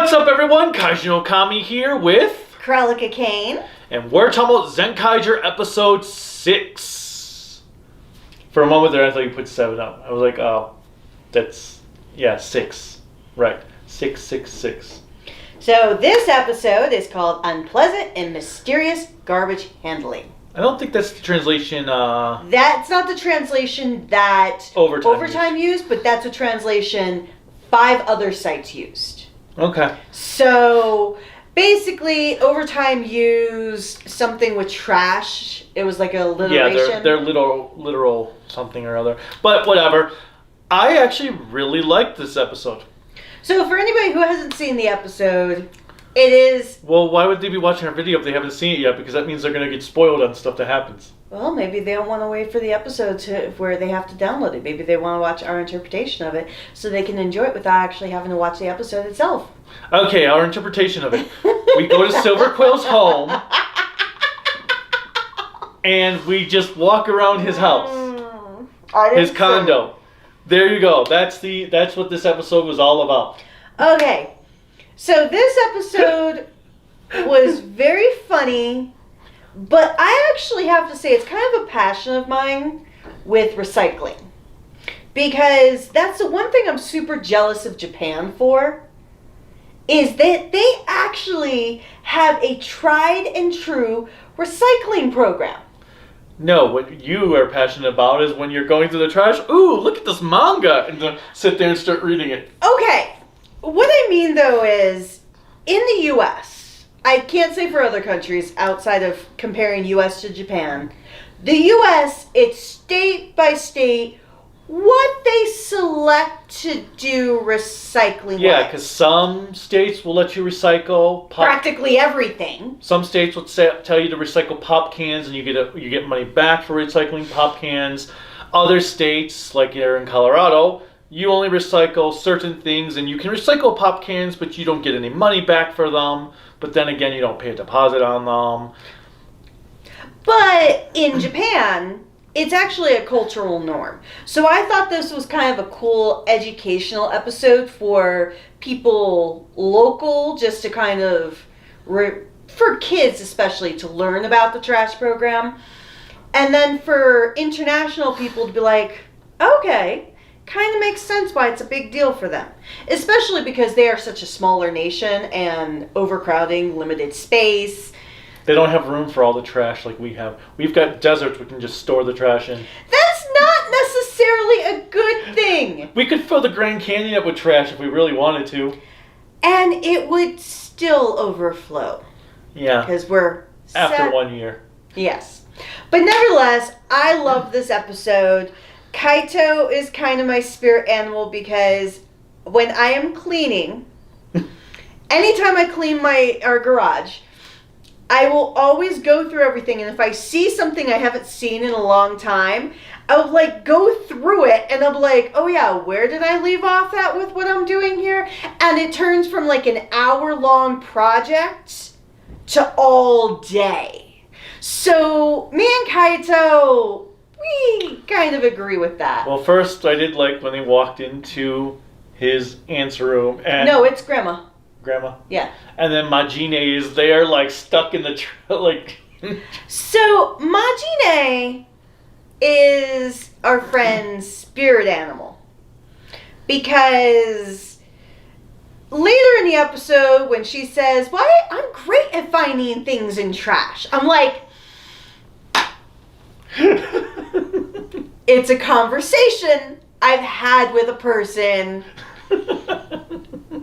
What's up, everyone? Kaiju no Kami here with... Kralika Kane. And we're talking about Zenkaiger episode 6. For a moment there, I thought you put 7 up. I was like, oh, that's... Yeah, 6. Right. 666. So this episode is called Unpleasant and Mysterious Garbage Handling. I don't think that's the translation, That's not the translation that Overtime used, but that's a translation 5 other sites used. Okay. So, basically, Overtime used something with trash. It was like a alliteration. Yeah, they're literal something or other. But whatever. I actually really liked this episode. So, for anybody who hasn't seen the episode, it is... Well, why would they be watching our video if they haven't seen it yet? Because that means they're going to get spoiled on stuff that happens. Well, maybe they don't want to wait for the episode to where they have to download it. Maybe they want to watch our interpretation of it so they can enjoy it without actually having to watch the episode itself. Okay, our interpretation of it. We go to Silver Quill's home, and we just walk around his house. His condo. There you go. That's what this episode was all about. Okay. So this episode was very funny, but I actually have to say it's kind of a passion of mine with recycling. Because that's the one thing I'm super jealous of Japan for, is that they actually have a tried and true recycling program. No, what you are passionate about is when you're going through the trash, ooh, look at this manga, and then sit there and start reading it. Okay. What I mean, though, is in the U.S., I can't say for other countries outside of comparing U.S. to Japan, the U.S., it's state by state what they select to do recycling. Yeah, because some states will let you recycle practically everything. Some states will tell you to recycle pop cans, and you get money back for recycling pop cans. Other states, like here in Colorado, you only recycle certain things, and you can recycle pop cans, but you don't get any money back for them. But then again, you don't pay a deposit on them. But in Japan, it's actually a cultural norm. So I thought this was kind of a cool educational episode for people local, just to kind of, for kids especially, to learn about the trash program. And then for international people to be like, okay, kind of makes sense why it's a big deal for them. Especially because they are such a smaller nation and overcrowding, limited space. They don't have room for all the trash like we have. We've got deserts we can just store the trash in. That's not necessarily a good thing. We could fill the Grand Canyon up with trash if we really wanted to. And it would still overflow. Yeah. Because we're... After 1 year. Yes. But nevertheless, I love this episode. Kaito is kind of my spirit animal because when I am cleaning, anytime I clean our garage, I will always go through everything, and if I see something I haven't seen in a long time, I'll go through it, and I'll be like, oh yeah, where did I leave off at with what I'm doing here? And it turns from an hour-long project to all day. So me and Kaito, we kind of agree with that. Well, first, I did like when they walked into his aunt's room, and... No, it's Grandma. Grandma? Yeah. And then Majine is there, stuck in the... So, Majine is our friend's spirit animal. Because later in the episode, when she says, well, I'm great at finding things in trash, I'm like... It's a conversation I've had with a person...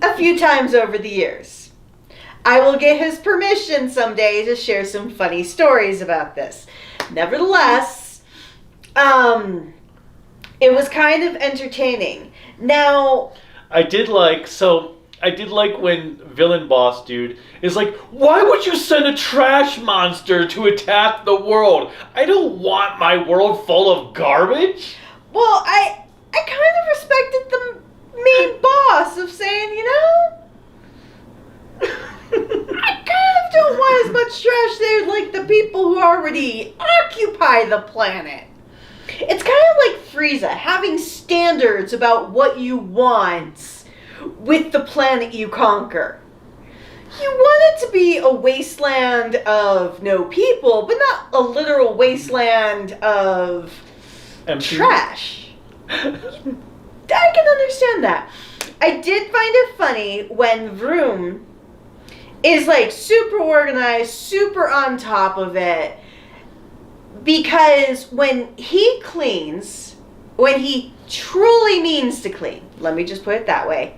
a few times over the years. I will get his permission someday to share some funny stories about this. Nevertheless, it was kind of entertaining. Now, I did like when villain boss dude is like, why would you send a trash monster to attack the world? I don't want my world full of garbage. Well, I kind of respected the main boss of saying, I kind of don't want as much trash there like the people who already occupy the planet. It's kind of like Frieza, having standards about what you want with the planet you conquer. You want it to be a wasteland of no people, but not a literal wasteland of Empty. trash. I can understand that. I did find it funny when Vroom is like super organized, super on top of it, because when he cleans, when he truly means to clean, let me just put it that way,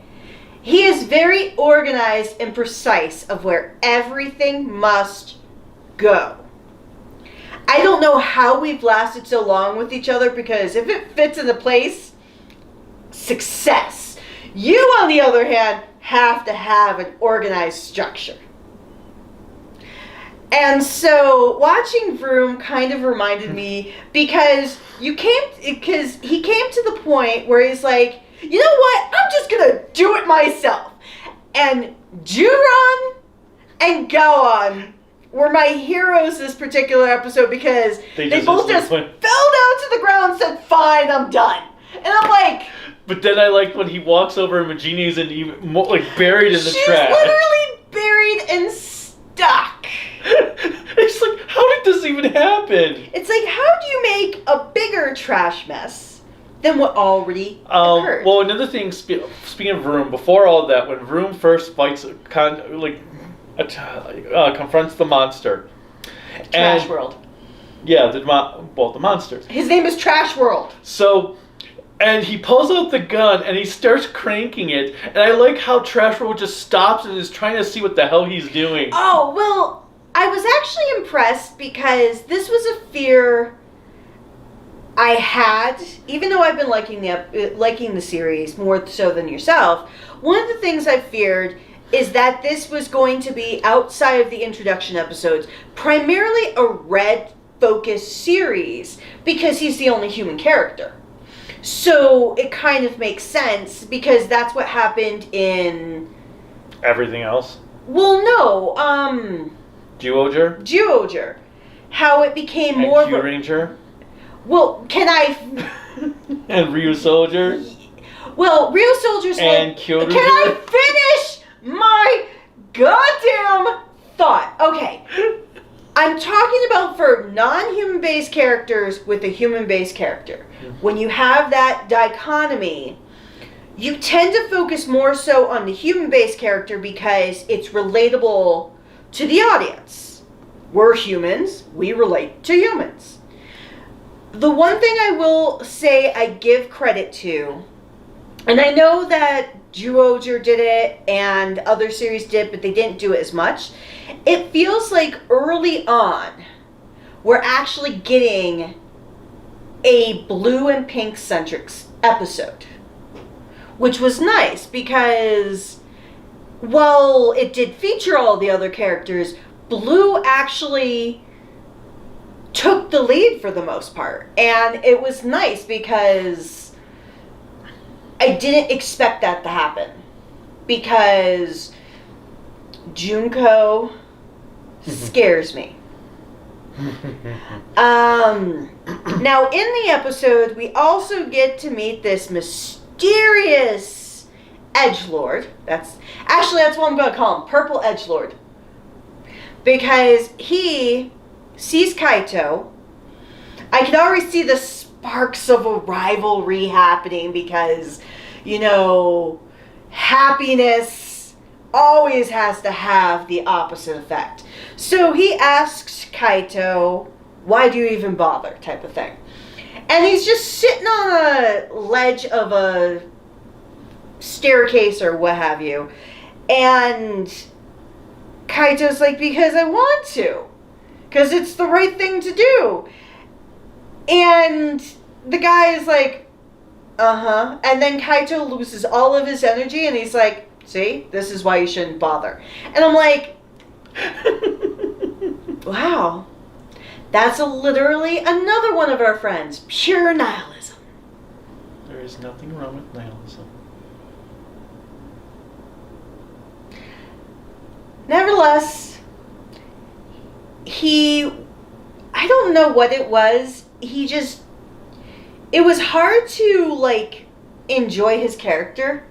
he is very organized and precise of where everything must go. I don't know how we've lasted so long with each other, because if it fits into place, success. You, on the other hand, have to have an organized structure. And so watching Vroom kind of reminded me, because he came to the point where he's like, you know what, I'm just gonna do it myself. And Juron and Gohan were my heroes this particular episode, because they both just fell down to the ground and said, fine, I'm done. And I'm like... But then I like when he walks over and Majini's in even more, like, buried in the trash. She's literally buried and stuck. It's like, how did this even happen? It's like, how do you make a bigger trash mess than what already occurred? Well, another thing, speaking of Vroom, before all that, when Vroom first fights, confronts the monster. Trash World. Yeah, the monsters. His name is Trash World. So, and he pulls out the gun and he starts cranking it, and I like how Trash World just stops and is trying to see what the hell he's doing. Oh, well, I was actually impressed, because this was a fear I had, even though I've been liking the series more so than yourself. One of the things I feared is that this was going to be, outside of the introduction episodes, primarily a Red-focused series, because he's the only human character. So it kind of makes sense, because that's what happened in... Everything else? Well, no, Duoger. How it became more of a... Q-Ranger? Well, can I... And Ryu Soldier? Well, Ryu Soldier's... And Kyoto. Can I finish my goddamn thought? Okay. I'm talking about for non-human based characters with a human based character. When you have that dichotomy, you tend to focus more so on the human based character, because it's relatable to the audience. We're humans. We relate to humans. The one thing I will say I give credit to, and I know that Duoger did it and other series did, but they didn't do it as much. It feels like early on, we're actually getting a blue and pink centric episode, which was nice, because while it did feature all the other characters, Blue actually took the lead for the most part. And it was nice, because I didn't expect that to happen, because Junko scares me. Now, in the episode, we also get to meet this mysterious edgelord. That's what I'm going to call him, Purple Edgelord, because he sees Kaito. I can already see the sparks of a rivalry happening, because, happiness always has to have the opposite effect. So he asks Kaito, why do you even bother, type of thing. And he's just sitting on a ledge of a staircase or what have you. And Kaito's like, because I want to. Because it's the right thing to do. And the guy is like, uh-huh. And then Kaito loses all of his energy, and he's like, see, this is why you shouldn't bother. And I'm like, wow. That's literally another one of our friends. Pure nihilism. There is nothing wrong with nihilism. Nevertheless, I don't know what it was. It was hard to, enjoy his character,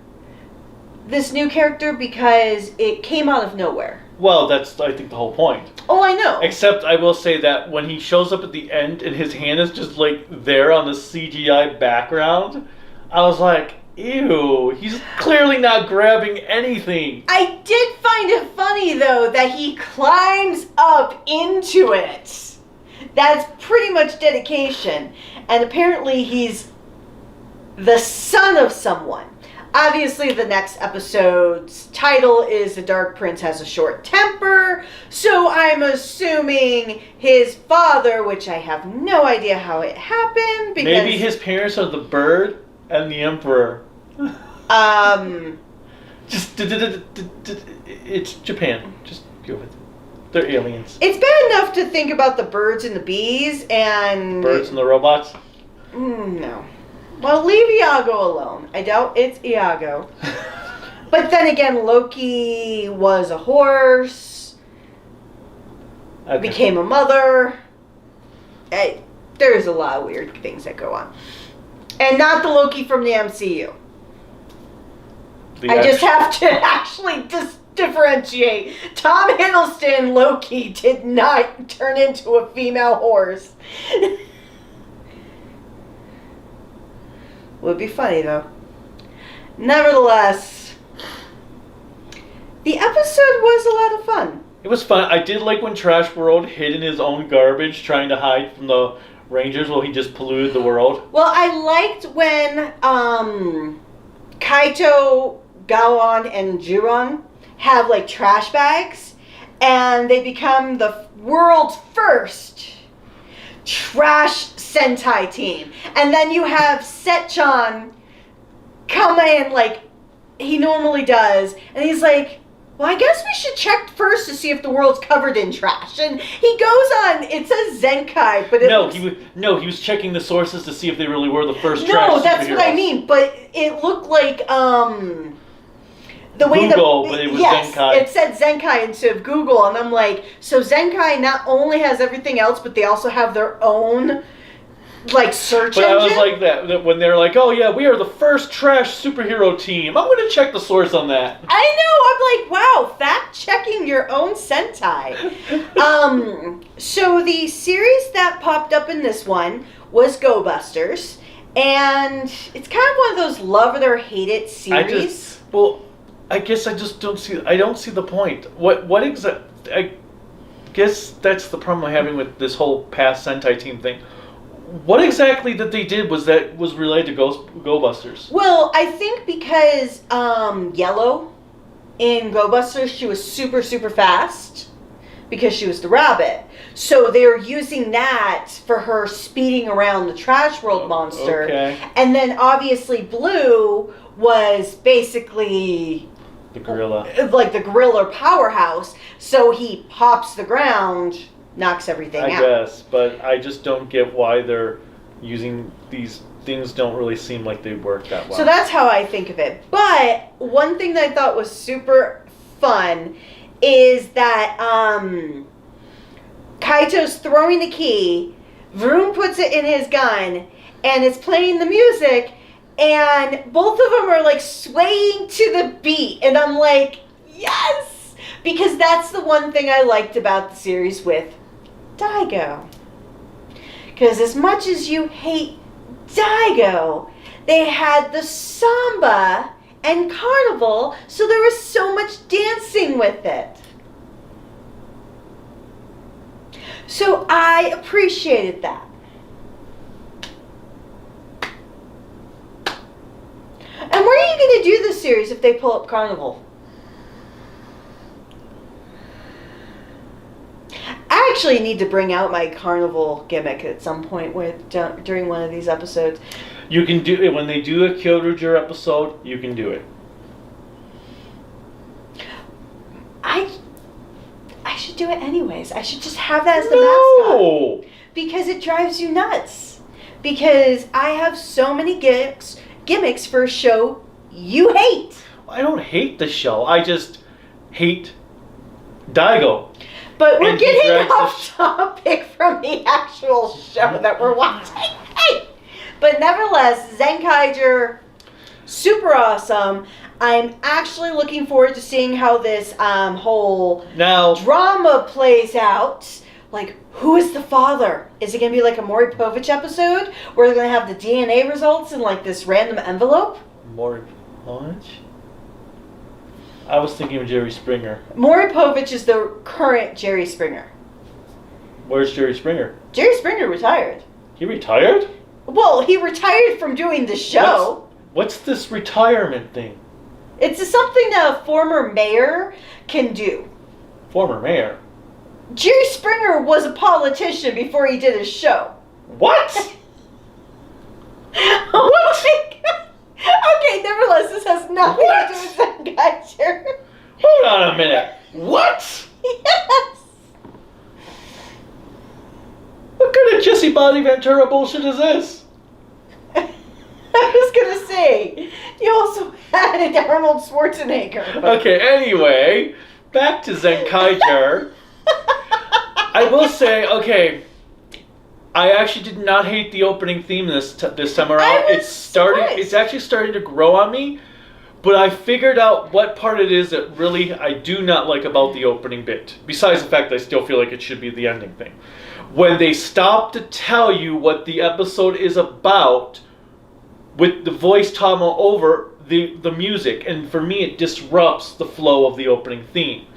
this new character because it came out of nowhere. Well, that's, I think, the whole point. Oh, I know. Except I will say that when he shows up at the end and his hand is just like there on the CGI background, I was like, ew, he's clearly not grabbing anything. I did find it funny, though, that he climbs up into it. That's pretty much dedication. And apparently he's the son of someone. Obviously, the next episode's title is The Dark Prince Has a Short Temper, so I'm assuming his father, which I have no idea how it happened, because... Maybe his parents are the bird and the emperor. Just, it's Japan. Just go with it. They're aliens. It's bad enough to think about the birds and the bees and... Birds and the robots? No. Well, leave Iago alone. I doubt it's Iago. But then again, Loki was a horse, became a mother. There's a lot of weird things that go on. And not the Loki from the MCU. I just have to actually differentiate. Tom Hiddleston, Loki, did not turn into a female horse. Would be funny, though. Nevertheless, the episode was a lot of fun. It was fun. I did like when Trash World hid in his own garbage trying to hide from the Rangers while he just polluted the world. Well, I liked when Kaito, Gaon, and Juron have, like, trash bags, and they become the world's first trash Sentai team. And then you have Setchan come in like he normally does, and he's like, well, I guess we should check first to see if the world's covered in trash. And he goes on, it says Zenkai, but he was checking the sources to see if they really were the first trash No, that's what I mean, but it looked like the way Google, but it was Zenkai. It said Zenkai instead of Google, and I'm like, so Zenkai not only has everything else, but they also have their own, like, search engine? But I was like that when they're like, oh yeah, we are the first trash superhero team. I'm going to check the source on that. I know, I'm like, wow, fact-checking your own Sentai. So the series that popped up in this one was Go Busters, and it's kind of one of those love it or hate it series. I guess I just don't see the point. What exactly? I guess that's the problem I'm having with this whole past Sentai team thing. What exactly that they did was related to Go Busters? Well, I think because Yellow in Go Busters, she was super, super fast because she was the rabbit. So they were using that for her speeding around the Trash World monster. Okay. And then obviously Blue was basically the gorilla. Like the gorilla powerhouse. So he pops the ground, knocks everything out. I guess, but I just don't get why they're using these things. Don't really seem like they work that well. So that's how I think of it. But one thing that I thought was super fun is that Kaito's throwing the key, Vroom puts it in his gun, and it's playing the music, and both of them are like swaying to the beat, and I'm like, yes! Because that's the one thing I liked about the series with Daigo. Because as much as you hate Daigo, they had the samba and carnival, so there was so much dancing with it. So I appreciated that. And where are you going to do this series if they pull up Carnival? I actually need to bring out my Carnival gimmick at some point during one of these episodes. You can do it when they do a Kyoryuger episode. You can do it. I should do it anyways. I should just have that as the mascot. Because it drives you nuts. Because I have so many gimmicks for a show you hate. I don't hate the show. I just hate Daigo. But we're getting off topic from the actual show that we're watching. Hey! But nevertheless, Zenkaiger, super awesome. I'm actually looking forward to seeing how this whole Now, drama plays out. Like, who is the father? Is it going to be like a Maury Povich episode where they're going to have the DNA results in like this random envelope? Maury Povich? I was thinking of Jerry Springer. Maury Povich is the current Jerry Springer. Where's Jerry Springer? Jerry Springer retired. He retired? Well, he retired from doing the show. What's this retirement thing? It's something that a former mayor can do. Former mayor? Jerry Springer was a politician before he did his show. What? What? Okay, nevertheless, this has nothing to do with Zenkaiger. Hold on a minute. What? Yes. What kind of Jesse Body Ventura bullshit is this? I was gonna say, you also had Arnold Schwarzenegger. Okay, anyway, back to Zenkaiger. I will say, okay, I actually did not hate the opening theme this time around. It's actually starting to grow on me, but I figured out what part it is that really I do not like about the opening bit. Besides the fact that I still feel like it should be the ending thing. When they stop to tell you what the episode is about, with the voice talking over the music, and for me it disrupts the flow of the opening theme.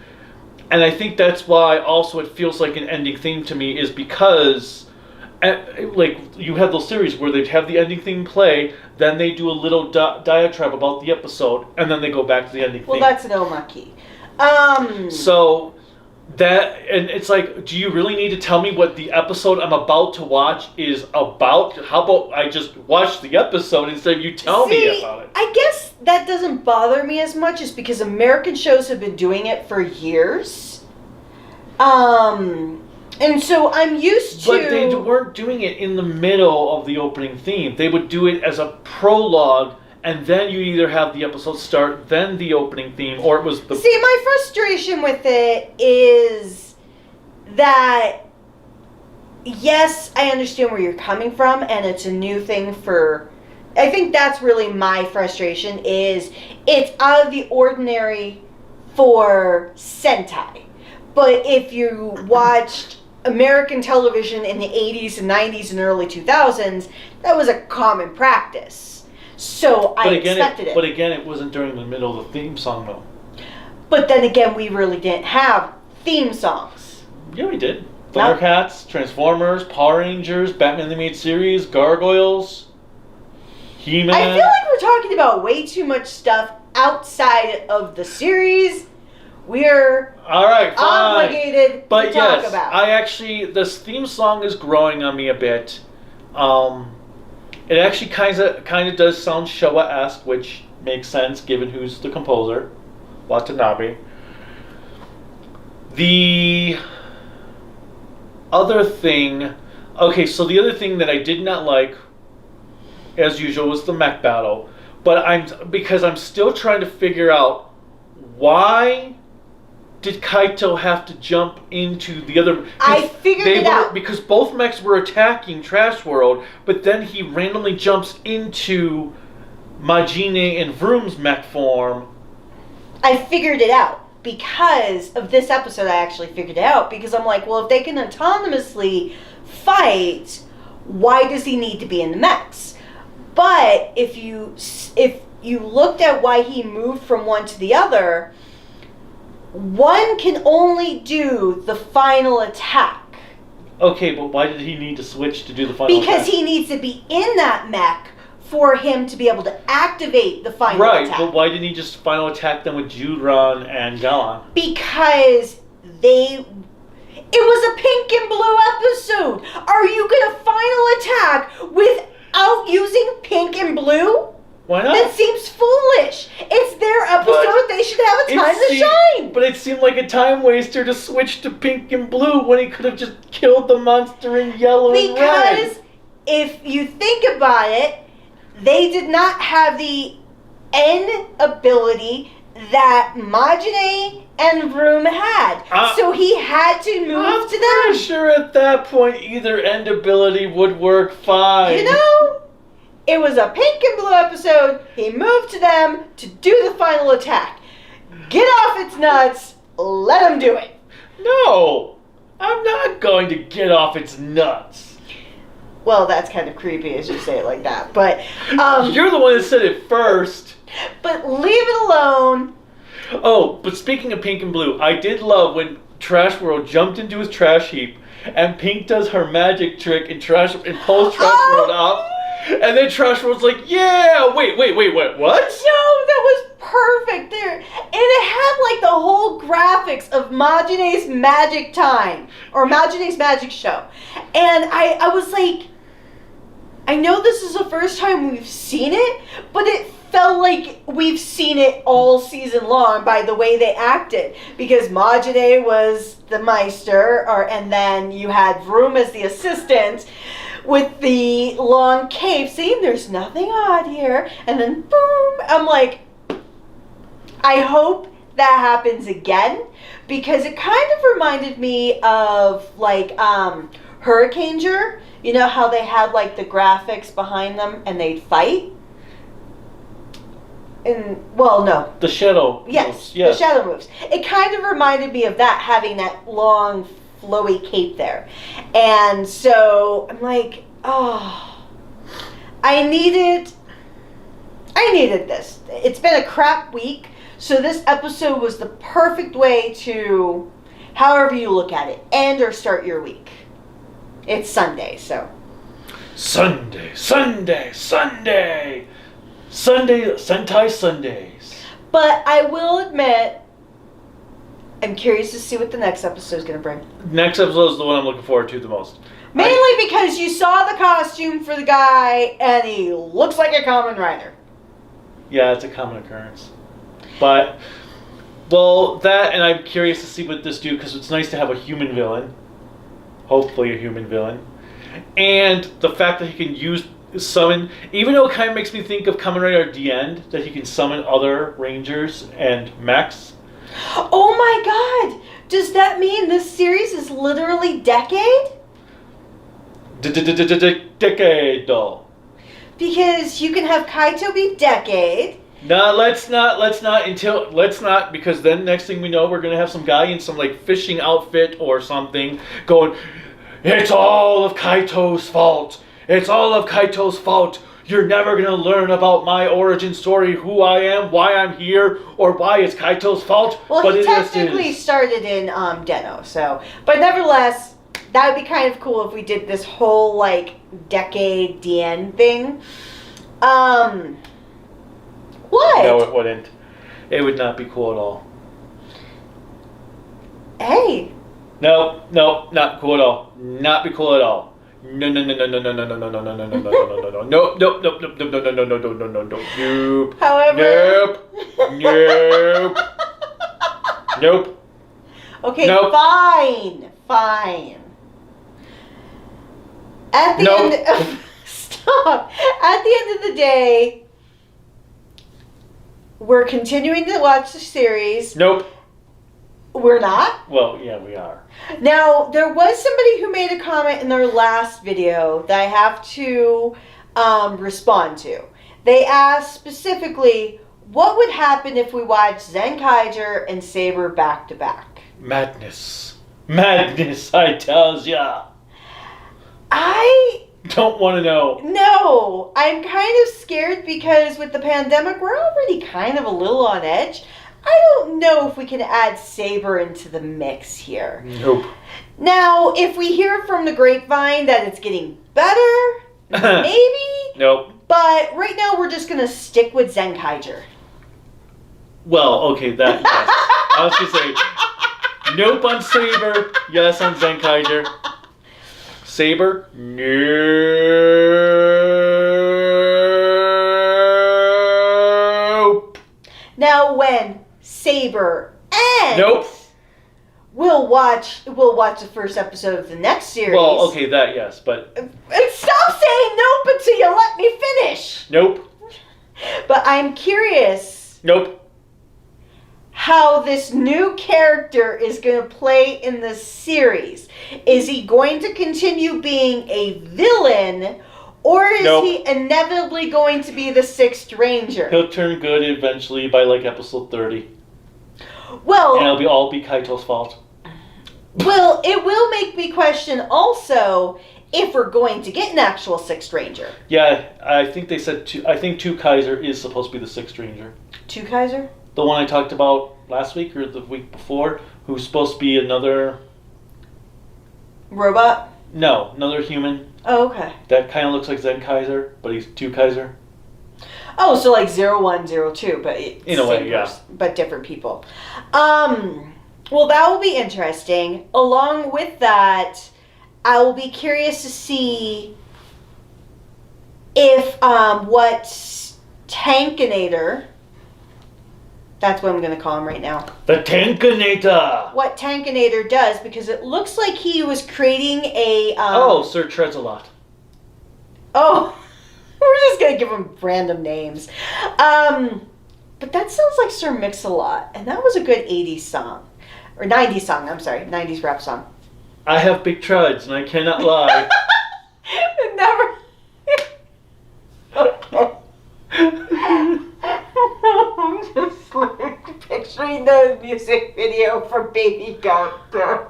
And I think that's why also it feels like an ending theme to me, is because like you have those series where they'd have the ending theme play, then they do a little diatribe about the episode, and then they go back to the ending theme. Well, that's an omaki. So that, and it's like, do you really need to tell me what the episode I'm about to watch is about? How about I just watch the episode instead of you tell me about it? I guess that doesn't bother me as much, is because American shows have been doing it for years. And so I'm used to... But they weren't doing it in the middle of the opening theme. They would do it as a prologue, and then you either have the episode start, then the opening theme, or it was the... See, my frustration with it is that, yes, I understand where you're coming from, and it's a new thing for... I think that's really my frustration, is it's out of the ordinary for Sentai. But if you watched American television in the 80s and 90s and early 2000s, that was a common practice. So I expected it. But again, it wasn't during the middle of the theme song, though. But then again, we really didn't have theme songs. Yeah, we did. Thundercats, Transformers, Power Rangers, Batman the Animated Series, Gargoyles, He-Man. I feel like we're talking about way too much stuff outside of the series. We're obligated to talk about. I actually, this theme song is growing on me a bit. It actually kind of does sound Showa-esque, which makes sense given who's the composer, Watanabe. The other thing, so the other thing that I did not like, as usual, was the mech battle. But because I'm still trying to figure out why did Kaito have to jump into the other... I figured it out. Because both mechs were attacking Trash World, but then he randomly jumps into Majine and Vroom's mech form. I figured it out. Because of this episode, I actually figured it out. Because I'm like, well, if they can autonomously fight, why does he need to be in the mechs? But if you looked at why he moved from one to the other... One can only do the final attack. Okay, but why did he need to switch to do the final attack? Because he needs to be in that mech for him to be able to activate the final attack. Right, but why didn't he just final attack them with Judron and Galan? Because it was a pink and blue episode. Are you going to final attack without using pink and blue? Why not? That seems foolish. It's their episode. They should have a time to shine. But it seemed like a time waster to switch to pink and blue when he could have just killed the monster in yellow and red. Because if you think about it, they did not have the N ability that Majine and Vroom had. So he had to move to them. I'm sure at that point either end ability would work fine. You know, It was a pink and blue episode. He moved to them to do the final attack. Get off its nuts. Let him do it. No, I'm not going to get off its nuts. Well, that's kind of creepy as you say it like that. But you're the one that said it first. But leave it alone. Oh, but speaking of pink and blue, I did love when Trash World jumped into his trash heap and Pink does her magic trick and pulls Trash World up. And then Trash World's like, yeah, wait, what? No, that was perfect there. And it had like the whole graphics of Majine's Magic Time, or Majine's Magic Show. And I was like, I know this is the first time we've seen it, but it felt like we've seen it all season long by the way they acted. Because Majine was the Meister, and then you had Vroom as the assistant, with the long cape, saying there's nothing odd here, and then boom, I'm like, I hope that happens again, because it kind of reminded me of like Hurricaneger. You know how they had like the graphics behind them and they'd fight? And well, no. The shadow moves. The shadow moves. It kind of reminded me of that, having that long flowy cape there. And so I'm like, oh, I needed this. It's been a crap week, so this episode was the perfect way to, however you look at it, end or start your week. It's Sunday, so. Sunday, Sentai Sundays. But I will admit, I'm curious to see what the next episode is going to bring. Next episode is the one I'm looking forward to the most. Mainly because you saw the costume for the guy, and he looks like a Kamen Rider. Yeah, it's a common occurrence. But, well, that, and I'm curious to see what this do, because it's nice to have a human villain. Hopefully a human villain. And the fact that he can summon, even though it kind of makes me think of Kamen Rider The End, that he can summon other Rangers and mechs. Oh my god! Does that mean this series is literally Decade? Decade, doll. Because you can have Kaito be Decade. No, let's not, because then next thing we know, we're going to have some guy in some, like, fishing outfit or something going, it's all of Kaito's fault. It's all of Kaito's fault. You're never going to learn about my origin story, who I am, why I'm here, or why it's Kaito's fault. Well, but he technically started in Den-O, so. But nevertheless, that would be kind of cool if we did this whole, like, Decade DN thing. What? No, it wouldn't. It would not be cool at all. Hey. No, not cool at all. Not be cool at all. No. However. Nope. Okay, fine. At the end of, stop. At the end of the day, we're continuing to watch the series. Nope. We're not? Well, yeah, we are. Now, there was somebody who made a comment in their last video that I have to respond to. They asked specifically, what would happen if we watched Zenkaiger and Saber back to back? Madness, I tells ya. I don't want to know. No, I'm kind of scared because with the pandemic, we're already kind of a little on edge. I don't know if we can add Saber into the mix here. Nope. Now, if we hear from the grapevine that it's getting better, maybe. Nope. But right now, we're just going to stick with Zenkaiger. Well, okay, that, yes. I was going to say, nope on Saber, yes on Zenkaiger. Saber, nope. Now, when Saber ends, nope. We'll watch the first episode of the next series. Well, okay, that yes, but stop saying nope until you let me finish. Nope. But I'm curious. Nope. How this new character is going to play in the series. Is he going to continue being a villain, Or is Nope. he inevitably going to be the Sixth Ranger? He'll turn good eventually by like episode 30. Well, And it'll all be Kaito's fault. well, it will make me question also if we're going to get an actual Sixth Ranger. Yeah, I think they said I think Kaiser is supposed to be the Sixth Ranger. Kaiser? The one I talked about last week or the week before, who's supposed to be another... Robot? No, another human. Oh, okay. That kind of looks like Zenkaiger, but he's Kaiser. Oh, so like 0102, but it's In a way, same yeah. person, but different people. Well, that will be interesting. Along with that, I will be curious to see if what Tankinator, that's what I'm going to call him right now. The Tankinator! What Tankinator does, because it looks like he was creating a... Sir Treads-a-Lot. Oh, we're just going to give him random names. But that sounds like Sir Mix-a-Lot, and that was a good 80s song. Or 90s song, I'm sorry. 90s rap song. I have big treads, and I cannot lie. It never... I'm just like picturing the music video for Baby Got Back.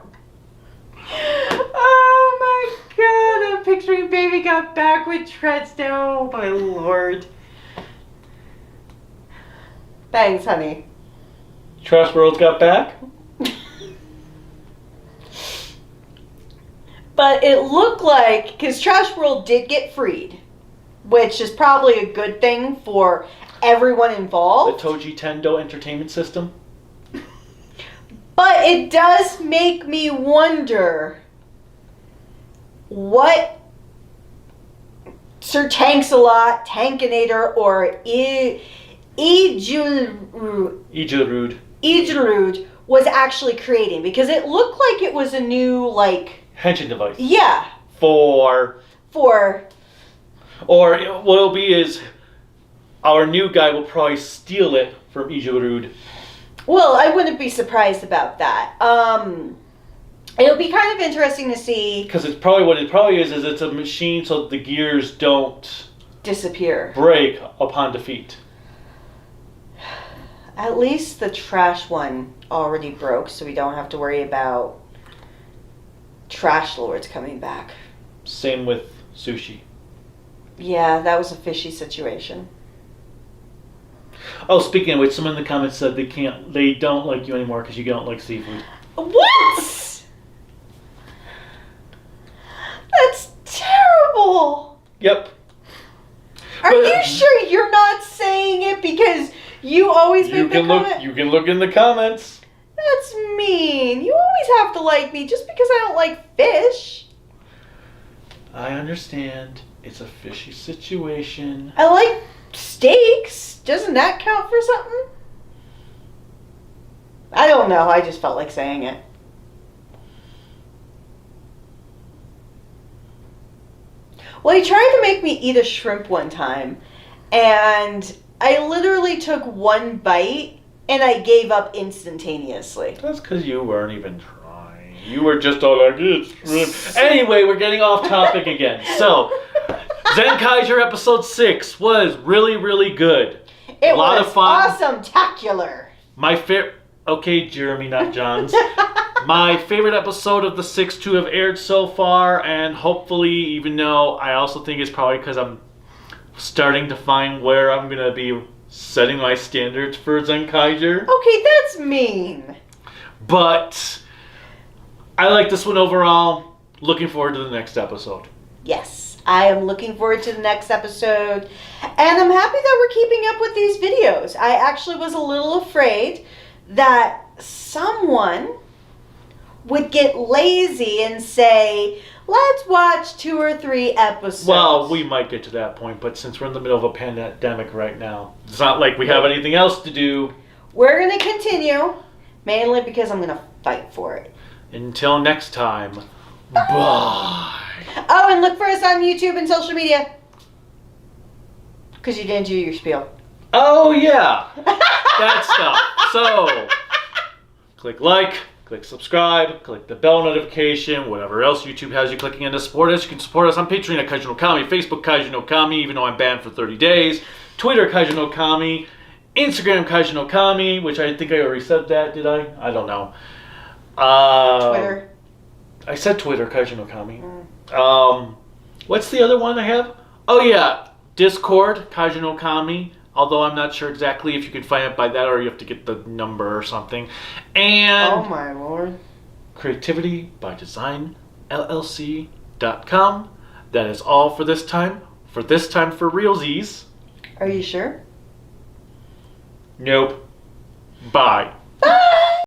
Oh my god, I'm picturing Baby Got Back with treads now. Oh my lord. Thanks, honey. Trash World got back? But it looked like, because Trash World did get freed, which is probably a good thing for everyone The involved. Toji Tendo Entertainment System? But it does make me wonder what Sir Tanks-a-Lot, Tankinator, or Ijurud was actually creating. Because it looked like it was a new, like... Henshin device. Yeah. Or what it'll be is our new guy will probably steal it from Ijurud. Well, I wouldn't be surprised about that. It'll be kind of interesting to see... Because it's probably what it probably is it's a machine so that the gears don't disappear. break upon defeat. At least the trash one already broke, so we don't have to worry about trash lords coming back. Same with sushi. Yeah, that was a fishy situation. Oh, speaking of which, someone in the comments said they don't like you anymore because you don't like seafood. What? That's terrible. Yep. Are you sure you're not saying it because you always make the comment? You can look in the comments. That's mean. You always have to like me just because I don't like fish. I understand. It's a fishy situation. I like steaks. Doesn't that count for something? I don't know. I just felt like saying it. Well, he tried to make me eat a shrimp one time, and I literally took one bite, and I gave up instantaneously. That's because you weren't even trying. You were just all like, it's shrimp. Anyway, we're getting off topic again. So, Zenkaiger episode 6 was really, really good. It a lot was of fun. Awesome-tacular. My favorite... Okay, Jeremy, not John's. My favorite episode of the 6 to have aired so far, and hopefully, even though I also think it's probably because I'm starting to find where I'm going to be setting my standards for Zenkaiger. Okay, that's mean. But I like this one overall. Looking forward to the next episode. Yes, I am looking forward to the next episode. And I'm happy that we're keeping up with these videos. I actually was a little afraid that someone would get lazy and say, let's watch 2 or 3 episodes. Well, we might get to that point, but since we're in the middle of a pandemic right now, it's not like we have anything else to do. We're going to continue, mainly because I'm going to fight for it. Until next time, bye. Oh, and look for us on YouTube and social media. Because you didn't do your spiel. Oh, yeah. That stuff. So, click like, click subscribe, click the bell notification, whatever else YouTube has you clicking in to support us. You can support us on Patreon at Kaiju no Kami, Facebook Kaiju no Kami, even though I'm banned for 30 days, Twitter Kaiju no Kami, Instagram Kaiju no Kami, which I think I already said that, did I? I don't know. Twitter. I said Twitter Kaiju no Kami. What's the other one I have? Oh yeah, Discord Kaiju no Kami. Although I'm not sure exactly if you can find it by that or you have to get the number or something. And Oh my lord. Creativity by Design LLC.com. That is all for this time. For this time for realsies. Are you sure? Nope. Bye. Bye!